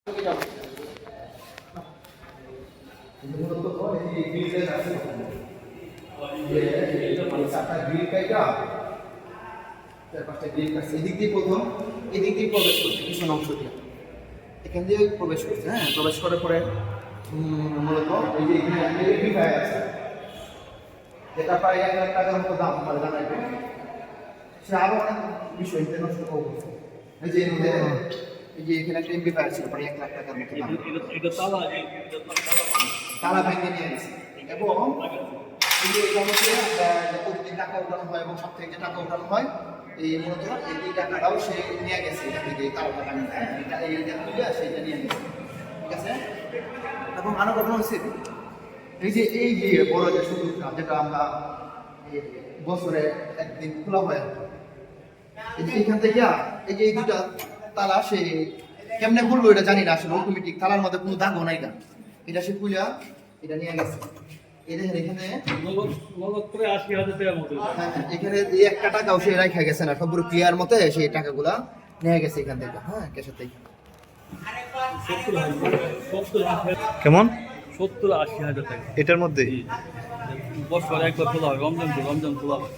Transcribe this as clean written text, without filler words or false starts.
এদিক দিয়ে প্রথম এদিক দিয়ে প্রবেশ করছে কিছু অংশ দিয়ে, এখান দিয়ে প্রবেশ করছে। হ্যাঁ, প্রবেশ করার পরে মূলত এই যে এখানে আছে যেটা প্রায় 1 লাখ টাকার মতো দাম আমার জানাই, সে আরো অনেক বিষয় নষ্ট করছে। এই যে এখানে একটা এমপ্লিফায়ার ছিল প্রায় 1 লাখ টাকার মতো দাম, তালা ভেঙে নিয়ে গেছে। এবং এই যে প্রতিদিন টাকা উঠানো হয় এবং সব থেকে যে টাকা উঠানো হয় এই মূলত এই টাকাটাও সে নিয়ে গেছে এখান থেকে, তার টাকা সেইটা নিয়ে গেছে। ঠিক আছে, এবং আরো ঘটনা হচ্ছে এই যে বড় যে সুযোগটা যেটা আমরা বছরে একদিন খোলা হয়, এই যে এখান থেকে এই যে এই দুটা তালা সে কেমনে খুলবো এটা জানি না আসলে, অটোমেটিক তালার মধ্যে কোনো দাগও নাই, এটা সে খুলে এটা নিয়ে গেছে। এখানে এখানে এই একটা টাকাও সে রাখা গেছে না, সবগুলো ক্লিয়ার মতে সেই টাকাগুলা নিয়ে গেছে এখান থেকে। হ্যাঁ, ক্যাশের থেকে কেমন 70-80 হাজার টাকা এটার মধ্যে বছর একবার খোলা হয়, রমজান খোলা হয়।